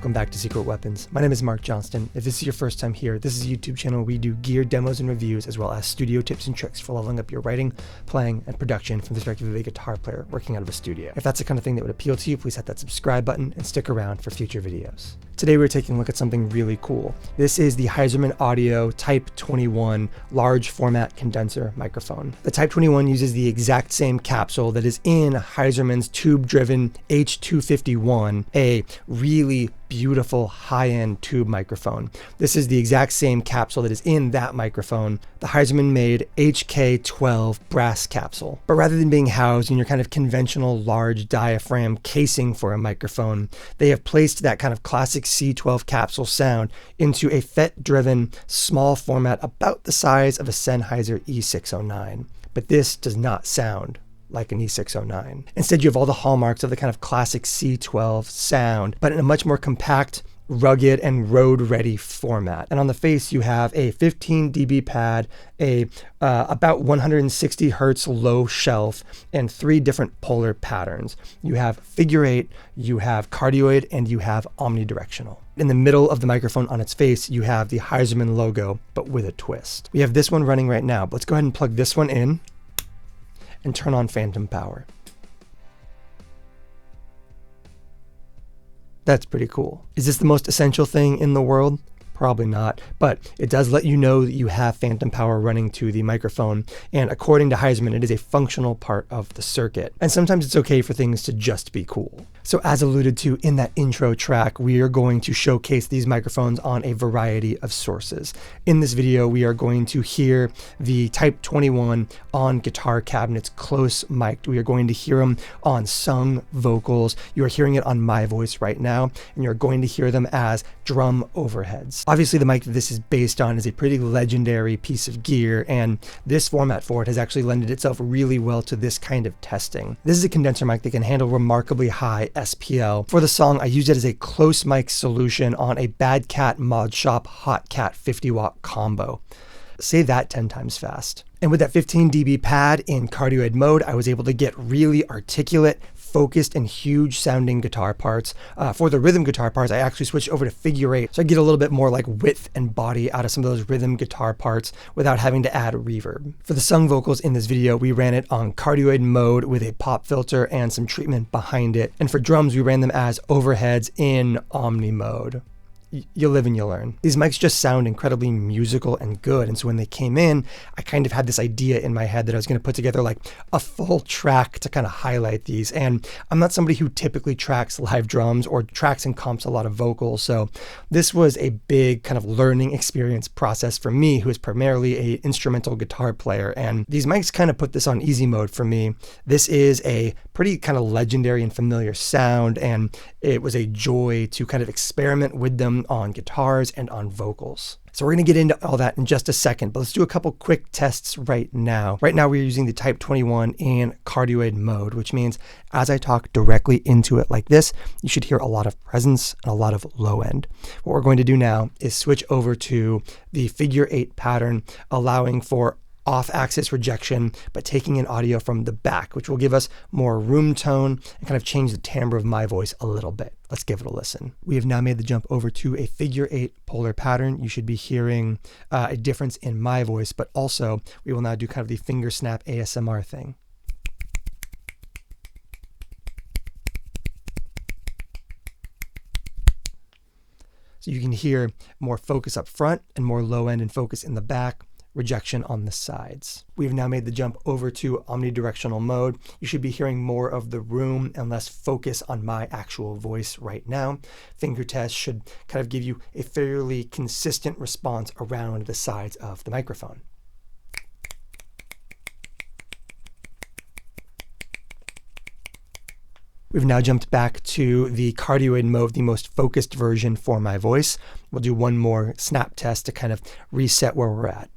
welcome back to Secret Weapons. My name is Mark Johnston. If this is your first time here, this is a YouTube channel where we do gear demos and reviews, as well as studio tips and tricks for leveling up your writing, playing, and production from the perspective of a guitar player working out of a studio. If that's the kind of thing that would appeal to you, please hit that subscribe button and stick around for future videos. Today we're taking a look at something really cool. This is the Heiserman Audio Type-21 large format condenser microphone. The Type-21 uses the exact same capsule that is in Heiserman's tube-driven H251, a really beautiful high-end tube microphone. This is the exact same capsule that is in that microphone, the Heiserman made HK12 brass capsule. But rather than being housed in your kind of conventional large diaphragm casing for a microphone, they have placed that kind of classic C12 capsule sound into a FET-driven small format about the size of a Sennheiser E609. But this does not sound like an E609. Instead, you have all the hallmarks of the kind of classic C12 sound, but in a much more compact, rugged, and road-ready format. And on the face, you have a 15 dB pad, about 160 hertz low shelf, and 3 different polar patterns. You have figure 8, you have cardioid, and you have omnidirectional. In the middle of the microphone on its face, you have the Heiserman logo, but with a twist. We have this one running right now, but let's go ahead and plug this one in and turn on phantom power. That's pretty cool. Is this the most essential thing in the world? Probably not, but it does let you know that you have phantom power running to the microphone, and according to Heiserman, it is a functional part of the circuit. And sometimes it's okay for things to just be cool. So as alluded to in that intro track, we are going to showcase these microphones on a variety of sources. In this video, we are going to hear the Type-21 on guitar cabinets close mic'd. We are going to hear them on sung vocals. You are hearing it on my voice right now, and you're going to hear them as drum overheads. Obviously, the mic that this is based on is a pretty legendary piece of gear, and this format for it has actually lended itself really well to this kind of testing. This is a condenser mic that can handle remarkably high SPL. For the song, I used it as a close mic solution on a Bad Cat Mod Shop Hot Cat 50-watt combo. Say that 10 times fast. And with that 15 dB pad in cardioid mode, I was able to get really articulate, focused, and huge sounding guitar parts. For the rhythm guitar parts, I actually switched over to figure 8, so I get a little bit more like width and body out of some of those rhythm guitar parts without having to add reverb. For the sung vocals in this video, we ran it on cardioid mode with a pop filter and some treatment behind it. And for drums, we ran them as overheads in omni mode. You live and you learn. These mics just sound incredibly musical and good, and so when they came in, I kind of had this idea in my head that I was going to put together like a full track to kind of highlight these. And I'm not somebody who typically tracks live drums or tracks and comps a lot of vocals, so this was a big kind of learning experience process for me, who is primarily an instrumental guitar player, and these mics kind of put this on easy mode for me. This is a pretty kind of legendary and familiar sound, and it was a joy to kind of experiment with them on guitars and on vocals. So we're going to get into all that in just a second, but let's do a couple quick tests right now. Right now we're using the Type-21 in cardioid mode, which means as I talk directly into it like this, you should hear a lot of presence and a lot of low end. What we're going to do now is switch over to the figure 8 pattern, allowing for off-axis rejection, but taking in audio from the back, which will give us more room tone and kind of change the timbre of my voice a little bit. Let's give it a listen. We have now made the jump over to a figure 8 polar pattern. You should be hearing a difference in my voice, but also we will now do kind of the finger snap ASMR thing. So you can hear more focus up front and more low end and focus in the back, rejection on the sides. We've now made the jump over to omnidirectional mode. You should be hearing more of the room and less focus on my actual voice right now. Finger test should kind of give you a fairly consistent response around the sides of the microphone. We've now jumped back to the cardioid mode, the most focused version for my voice. We'll do one more snap test to kind of reset where we're at.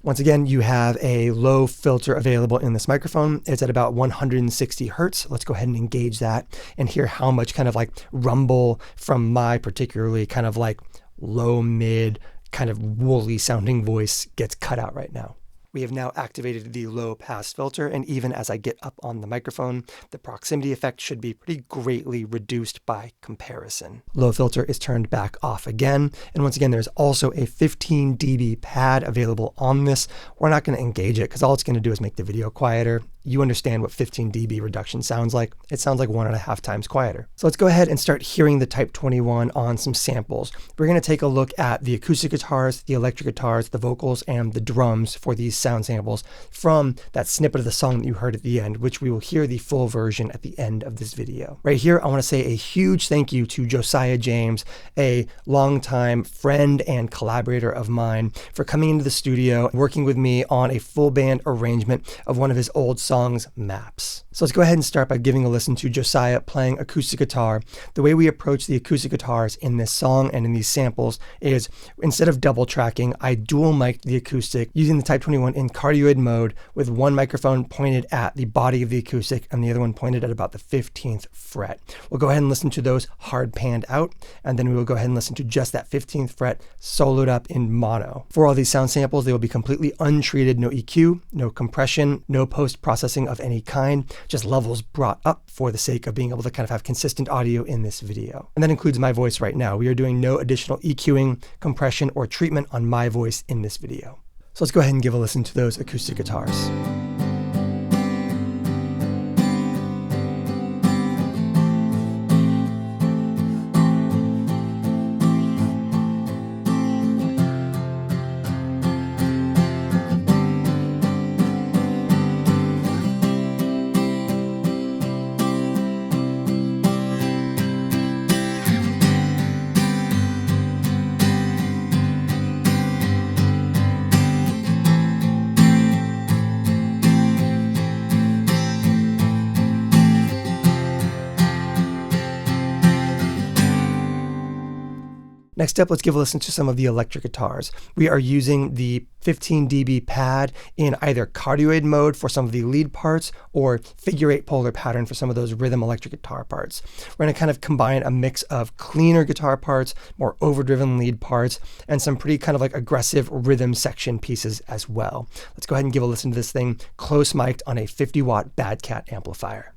Once again, you have a low filter available in this microphone. It's at about 160 hertz. Let's go ahead and engage that and hear how much kind of like rumble from my particularly kind of like low mid kind of woolly sounding voice gets cut out right now. We have now activated the low pass filter, and even as I get up on the microphone, the proximity effect should be pretty greatly reduced by comparison. Low filter is turned back off again, and once again there's also a 15 dB pad available on this. We're not going to engage it because all it's going to do is make the video quieter. You understand what 15 dB reduction sounds like. It sounds like 1.5 times quieter. So let's go ahead and start hearing the Type-21 on some samples. We're going to take a look at the acoustic guitars, the electric guitars, the vocals, and the drums for these sound samples from that snippet of the song that you heard at the end, which we will hear the full version at the end of this video. Right here, I want to say a huge thank you to Josiah James, a longtime friend and collaborator of mine, for coming into the studio and working with me on a full band arrangement of one of his old songs, Maps. So let's go ahead and start by giving a listen to Josiah playing acoustic guitar. The way we approach the acoustic guitars in this song and in these samples is, instead of double tracking, I dual mic'd the acoustic using the Type-21 in cardioid mode, with one microphone pointed at the body of the acoustic and the other one pointed at about the 15th fret. We'll go ahead and listen to those hard panned out, and then we will go ahead and listen to just that 15th fret soloed up in mono. For all these sound samples, they will be completely untreated, no EQ, no compression, no post-processing of any kind, just levels brought up for the sake of being able to kind of have consistent audio in this video. And that includes my voice right now. We are doing no additional EQing, compression, or treatment on my voice in this video. So let's go ahead and give a listen to those acoustic guitars. Next up, let's give a listen to some of the electric guitars. We are using the 15 dB pad in either cardioid mode for some of the lead parts or figure 8 polar pattern for some of those rhythm electric guitar parts. We're going to kind of combine a mix of cleaner guitar parts, more overdriven lead parts, and some pretty kind of like aggressive rhythm section pieces as well. Let's go ahead and give a listen to this thing close mic'd on a 50-watt Bad Cat amplifier.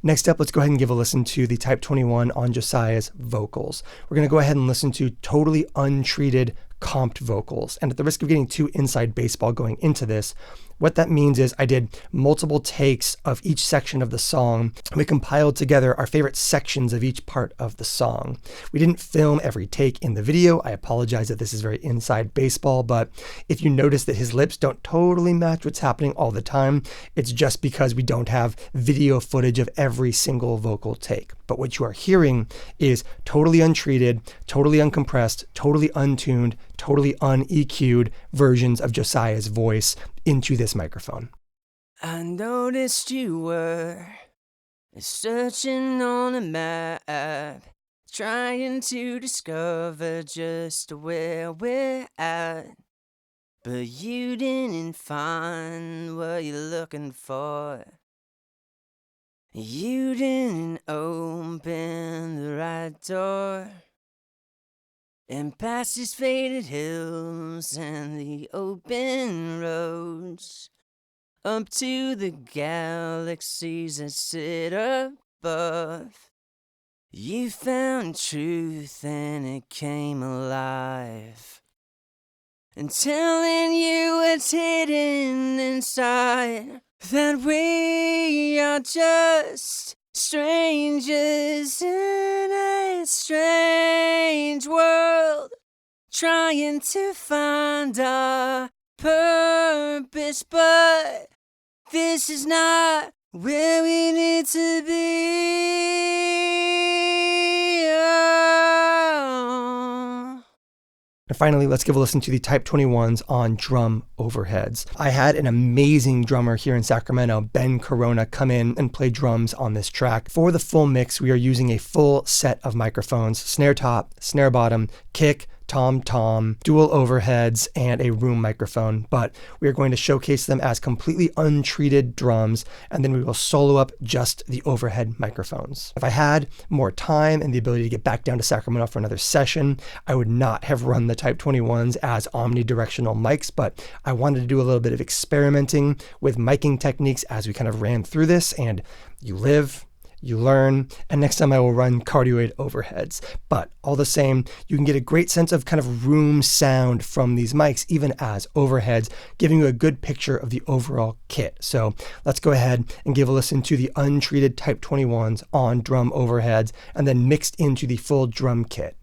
Next up, let's go ahead and give a listen to the Type-21 on Josiah's vocals. We're going to go ahead and listen to totally untreated comped vocals. And at the risk of getting too inside baseball going into this, what that means is I did multiple takes of each section of the song. We compiled together our favorite sections of each part of the song. We didn't film every take in the video. I apologize that this is very inside baseball, but if you notice that his lips don't totally match what's happening all the time, it's just because we don't have video footage of every single vocal take. But what you are hearing is totally untreated, totally uncompressed, totally untuned, totally un-EQ'd versions of Josiah's voice into this microphone. I noticed you were searching on a map, trying to discover just where we're at. But you didn't find what you're looking for. You didn't open the right door. And past these faded hills and the open roads, up to the galaxies that sit above. You found truth and it came alive, and telling you what's hidden inside, that we are just strangers in a strange world, trying to find our purpose, but this is not where we need to be. Oh. And finally, let's give a listen to the Type-21s on drum overheads. I had an amazing drummer here in Sacramento, Ben Corona, come in and play drums on this track. For the full mix, we are using a full set of microphones: snare top, snare bottom, kick, tom-tom, dual overheads, and a room microphone. But we are going to showcase them as completely untreated drums, and then we will solo up just the overhead microphones. If I had more time and the ability to get back down to Sacramento for another session, I would not have run the Type-21s as omnidirectional mics, but I wanted to do a little bit of experimenting with miking techniques as we kind of ran through this, and you live, you learn, and next time I will run cardioid overheads. But all the same, you can get a great sense of kind of room sound from these mics, even as overheads, giving you a good picture of the overall kit. So let's go ahead and give a listen to the untreated Type-21s on drum overheads, and then mixed into the full drum kit.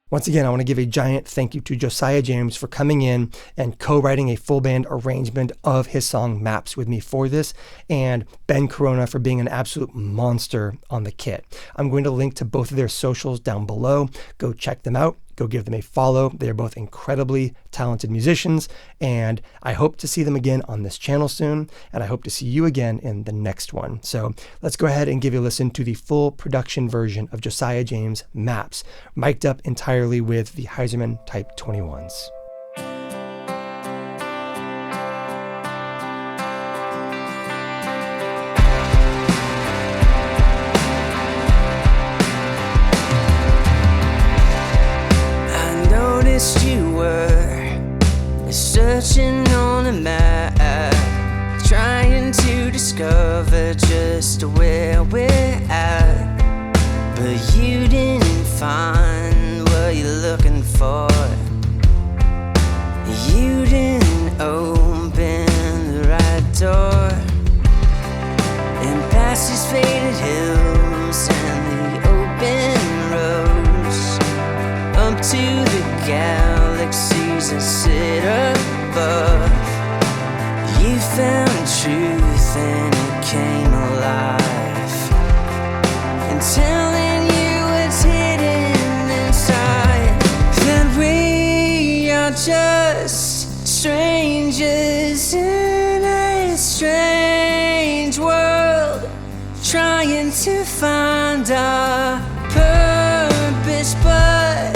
Once again, I want to give a giant thank you to Josiah James for coming in and co-writing a full band arrangement of his song Maps with me for this, and Ben Corona for being an absolute monster on the kit. I'm going to link to both of their socials down below. Go check them out. Go give them a follow. They are both incredibly talented musicians, and I hope to see them again on this channel soon, and I hope to see you again in the next one. So let's go ahead and give you a listen to the full production version of Josiah James' Maps, mic'd up entirely with the Heiserman Type-21s. You were searching on a map, trying to discover just where we're at. But you didn't find what you're looking for. You didn't open the right door. And past these faded hills and the open roads, up to the galaxies that sit above. You found truth and it came alive, and telling you what's hidden inside, that we are just strangers in a strange world, trying to find our purpose, but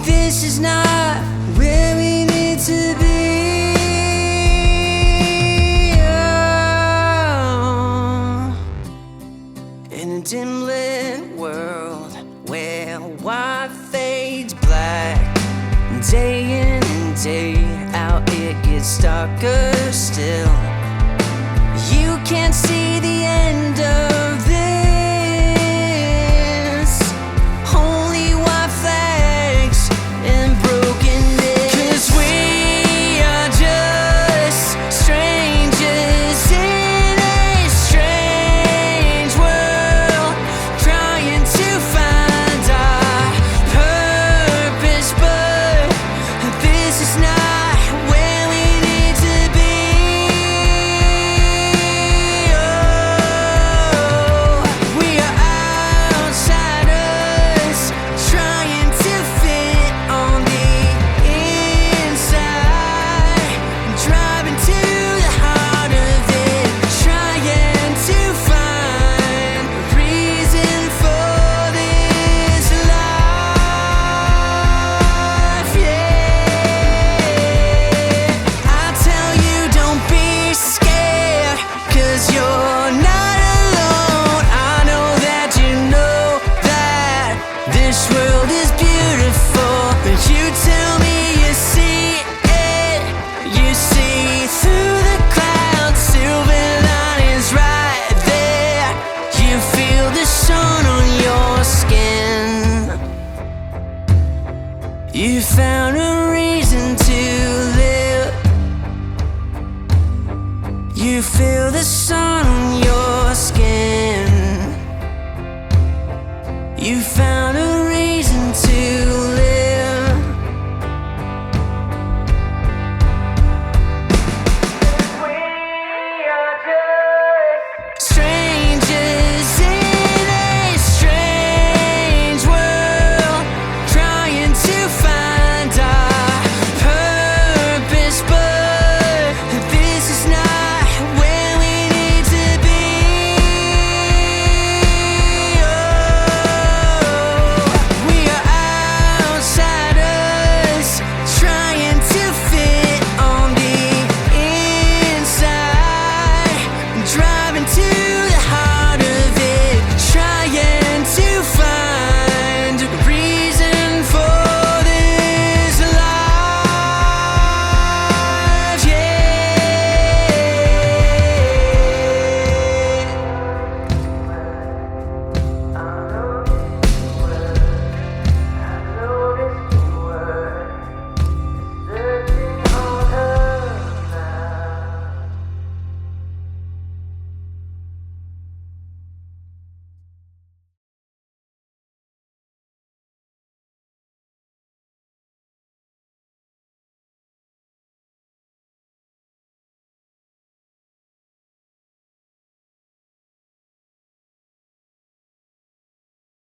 this is not where we need to be. Oh. out, it gets darker still. You can't see the end of this. Only white flags and broken bits. 'Cause we are just strangers in a strange world, trying to find our purpose, but this is not where we need to be. Oh, we are outsiders, trying to fit on the inside, driving to the heart of it, trying to find a reason for this life. Yeah, I tell you, don't be scared, 'cause you're not alone. I know that you know that this world is beautiful. You tell me you see it, you see through the clouds, silver linings right there. You feel the sun on your skin. You found a reason to live. You feel the sun